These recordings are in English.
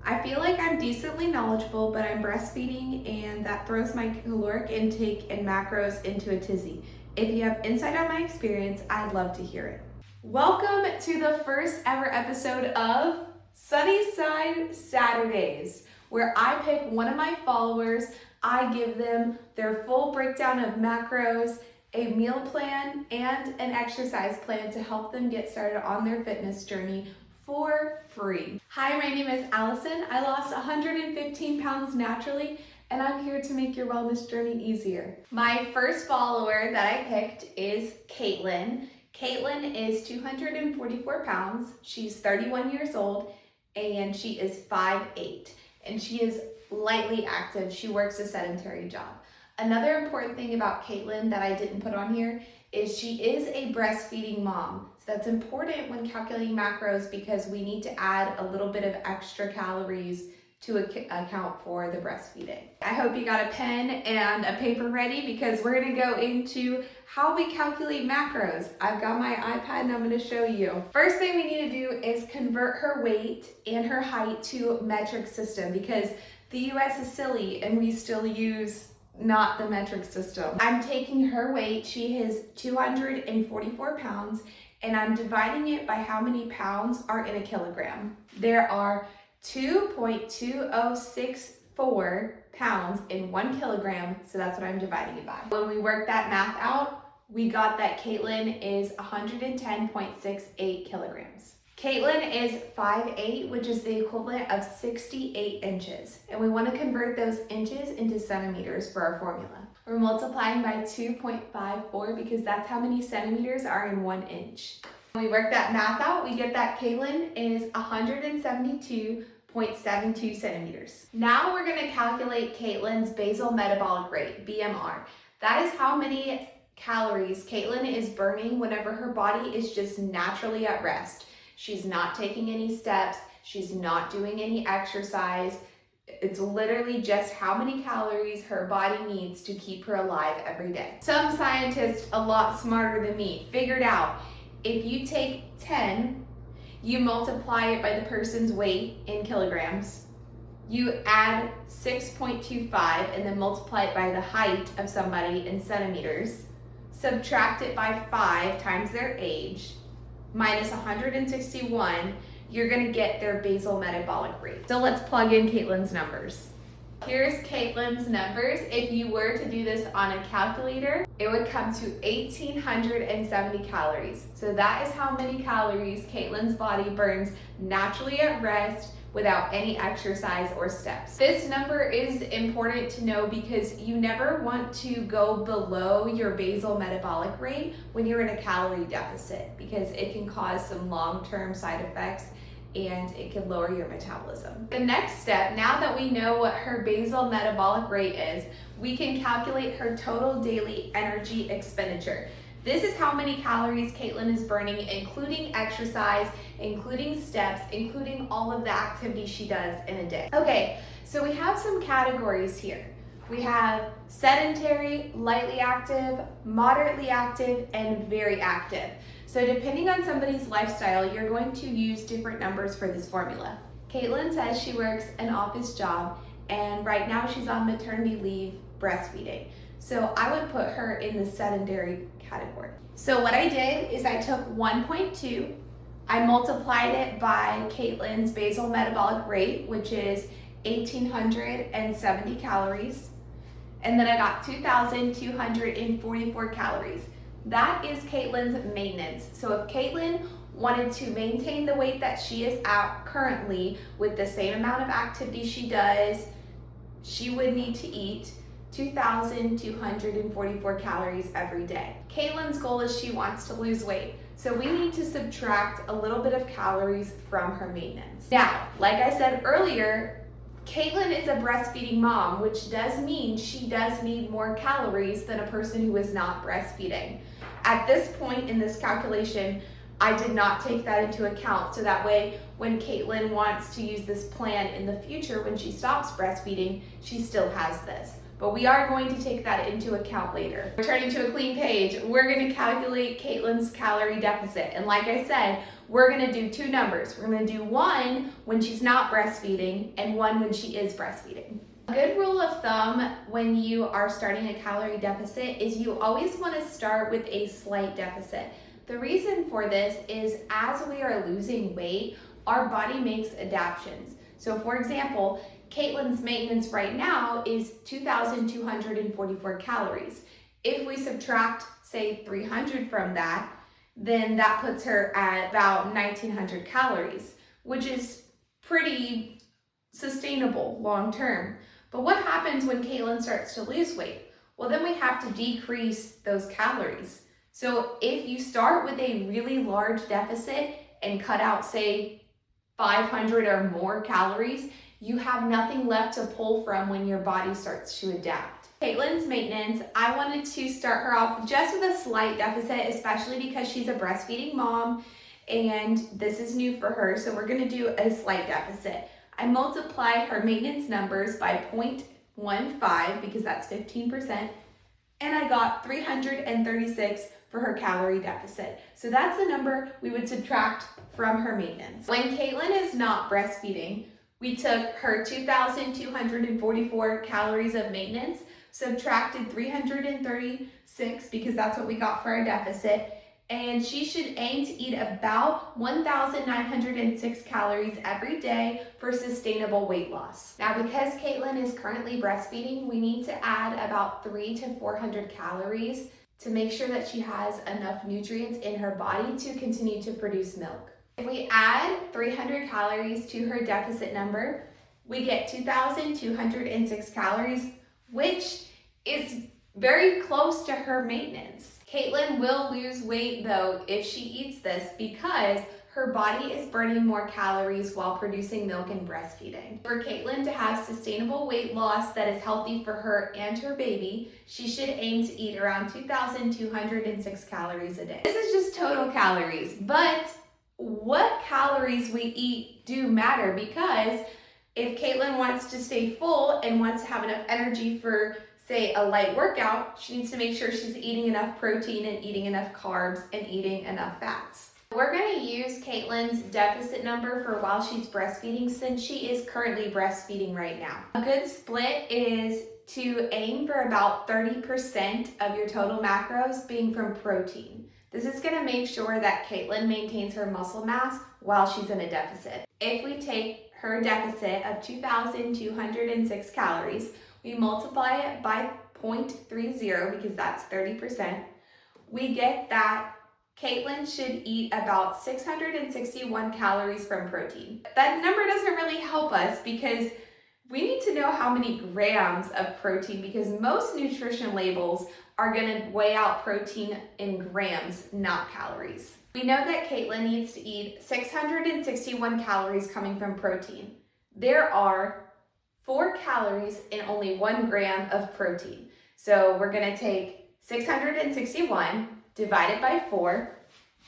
I feel like I'm decently knowledgeable, but I'm breastfeeding and that throws my caloric intake and macros into a tizzy. If you have insight on my experience, I'd love to hear it. Welcome to the first ever episode of Sunnyside Saturdays, where I pick one of my followers, I give them their full breakdown of macros, a meal plan, and an exercise plan to help them get started on their fitness journey for free. Hi, my name is Allison. I lost 115 pounds naturally, and I'm here to make your wellness journey easier. My first follower that I picked is Caitlin. Caitlin is 244 pounds. She's 31 years old, and she is 5'8", and she is lightly active. She works a sedentary job. Another important thing about Caitlin that I didn't put on here is she is a breastfeeding mom. So that's important when calculating macros because we need to add a little bit of extra calories to account for the breastfeeding. I hope you got a pen and a paper ready because we're gonna go into how we calculate macros. I've got my iPad and I'm gonna show you. First thing we need to do is convert her weight and her height to metric system because the US is silly and we still use not the metric system. I'm taking her weight, she is 244 pounds, and I'm dividing it by how many pounds are in a kilogram. There are 2.2064 pounds in 1 kilogram, so that's what I'm dividing it by. When we work that math out, we got that Caitlin is 110.68 kilograms. Caitlin is 5'8", which is the equivalent of 68 inches. And we want to convert those inches into centimeters for our formula. We're multiplying by 2.54 because that's how many centimeters are in 1 inch. When we work that math out, we get that Caitlin is 172.72 centimeters. Now we're going to calculate Caitlin's basal metabolic rate, BMR. That is how many calories Caitlin is burning whenever her body is just naturally at rest. She's not taking any steps. She's not doing any exercise. It's literally just how many calories her body needs to keep her alive every day. Some scientists a lot smarter than me figured out if you take 10, you multiply it by the person's weight in kilograms, you add 6.25 and then multiply it by the height of somebody in centimeters, subtract it by 5 times their age, minus 161, you're gonna get their basal metabolic rate. So let's plug in Caitlin's numbers. Here's Caitlin's numbers. If you were to do this on a calculator, it would come to 1,870 calories. So that is how many calories Caitlin's body burns naturally at rest without any exercise or steps. This number is important to know because you never want to go below your basal metabolic rate when you're in a calorie deficit because it can cause some long-term side effects and it can lower your metabolism. The next step, now that we know what her basal metabolic rate is, we can calculate her total daily energy expenditure. This is how many calories Caitlin is burning, including exercise, including steps, including all of the activities she does in a day. Okay, so we have some categories here. We have sedentary, lightly active, moderately active, and very active. So depending on somebody's lifestyle, you're going to use different numbers for this formula. Caitlin says she works an office job, and right now she's on maternity leave breastfeeding. So I would put her in the sedentary category. So what I did is I took 1.2, I multiplied it by Caitlin's basal metabolic rate, which is 1,870 calories, and then I got 2,244 calories. That is Caitlin's maintenance. So if Caitlin wanted to maintain the weight that she is at currently with the same amount of activity she does, she would need to eat 2,244 calories every day. Caitlin's goal is she wants to lose weight. So we need to subtract a little bit of calories from her maintenance. Now, like I said earlier, Caitlin is a breastfeeding mom, which does mean she does need more calories than a person who is not breastfeeding. At this point in this calculation, I did not take that into account, so that way when Caitlin wants to use this plan in the future when she stops breastfeeding, she still has this. but we are going to take that into account later. Returning to a clean page, we're going to calculate Caitlin's calorie deficit. And like I said, we're going to do two numbers. We're going to do one when she's not breastfeeding and one when she is breastfeeding. A good rule of thumb when you are starting a calorie deficit is you always want to start with a slight deficit. The reason for this is as we are losing weight, our body makes adaptations. So for example, Caitlin's maintenance right now is 2,244 calories. If we subtract, say, 300 from that, then that puts her at about 1,900 calories, which is pretty sustainable long term. But what happens when Caitlin starts to lose weight? Well, then we have to decrease those calories. So if you start with a really large deficit and cut out, say, 500 or more calories, you have nothing left to pull from when your body starts to adapt. Caitlin's maintenance, I wanted to start her off just with a slight deficit, especially because she's a breastfeeding mom and this is new for her. So we're gonna do a slight deficit. I multiplied her maintenance numbers by 0.15 because that's 15%, and I got 336 for her calorie deficit. So that's the number we would subtract from her maintenance. When Caitlin is not breastfeeding, we took her 2,244 calories of maintenance, subtracted 336 because that's what we got for our deficit, and she should aim to eat about 1,906 calories every day for sustainable weight loss. Now, because Caitlin is currently breastfeeding, we need to add about 300 to 400 calories to make sure that she has enough nutrients in her body to continue to produce milk. If we add 300 calories to her deficit number, we get 2,206 calories, which is very close to her maintenance. Caitlin will lose weight though if she eats this because her body is burning more calories while producing milk and breastfeeding. For Caitlin to have sustainable weight loss that is healthy for her and her baby, she should aim to eat around 2,206 calories a day. This is just total calories, but what calories we eat do matter because if Caitlin wants to stay full and wants to have enough energy for, say, a light workout, she needs to make sure she's eating enough protein and eating enough carbs and eating enough fats. We're going to use Caitlin's deficit number for while she's breastfeeding since she is currently breastfeeding right now. A good split is to aim for about 30% of your total macros being from protein. This is going to make sure that Caitlin maintains her muscle mass while she's in a deficit. If we take her deficit of 2,206 calories, we multiply it by 0.30 because that's 30%, we get that Caitlin should eat about 661 calories from protein. That number doesn't really help us because we need to know how many grams of protein because most nutrition labels are going to weigh out protein in grams, not calories. We know that Caitlin needs to eat 661 calories coming from protein. There are 4 calories in only 1 gram of protein. So we're going to take 661 divided by 4,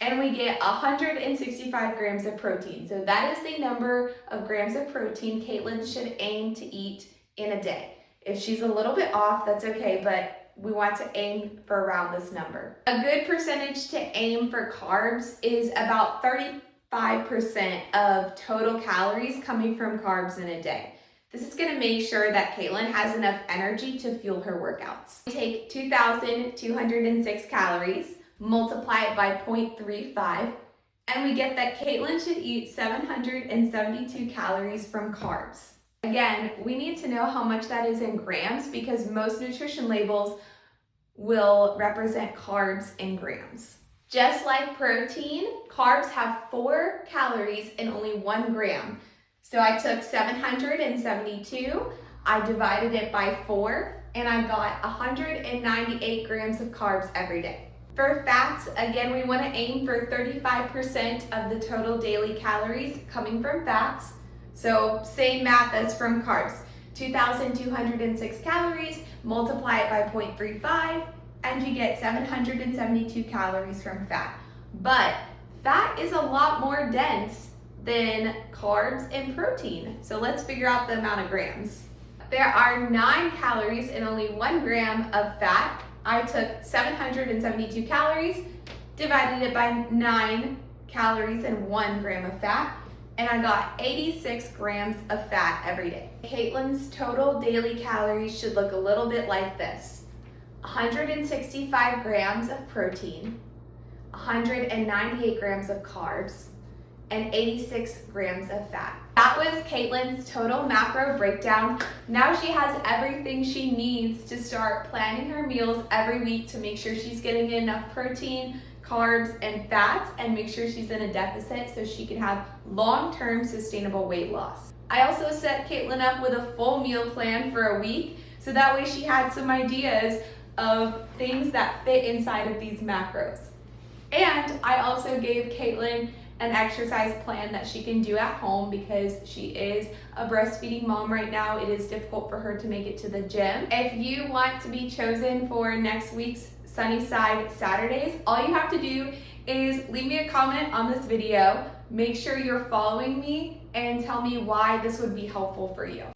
and we get 165 grams of protein. So that is the number of grams of protein Caitlin should aim to eat in a day. If she's a little bit off, that's okay, but we want to aim for around this number. A good percentage to aim for carbs is about 35% of total calories coming from carbs in a day. This is going to make sure that Caitlin has enough energy to fuel her workouts. We take 2,206 calories, multiply it by 0.35, and we get that Caitlin should eat 772 calories from carbs. Again, we need to know how much that is in grams because most nutrition labels will represent carbs in grams. Just like protein, carbs have 4 calories in only 1 gram. So I took 772, I divided it by 4, and I got 198 grams of carbs every day. For fats, again, we want to aim for 35% of the total daily calories coming from fats. So same math as from carbs. 2,206 calories, multiply it by 0.35, and you get 772 calories from fat. But fat is a lot more dense than carbs and protein. So let's figure out the amount of grams. There are 9 calories and only 1 gram of fat. I took 772 calories, divided it by 9 calories and 1 gram of fat, and I got 86 grams of fat every day. Caitlin's total daily calories should look a little bit like this: 165 grams of protein, 198 grams of carbs, and 86 grams of fat. That was Caitlin's total macro breakdown. Now she has everything she needs to start planning her meals every week to make sure she's getting enough protein, carbs, and fats, and make sure she's in a deficit so she can have long-term sustainable weight loss. I also set Caitlin up with a full meal plan for a week, so that way she had some ideas of things that fit inside of these macros. And I also gave Caitlin an exercise plan that she can do at home because she is a breastfeeding mom right now. It is difficult for her to make it to the gym. If you want to be chosen for next week's Sunnyside Saturdays, all you have to do is leave me a comment on this video, make sure you're following me, and tell me why this would be helpful for you.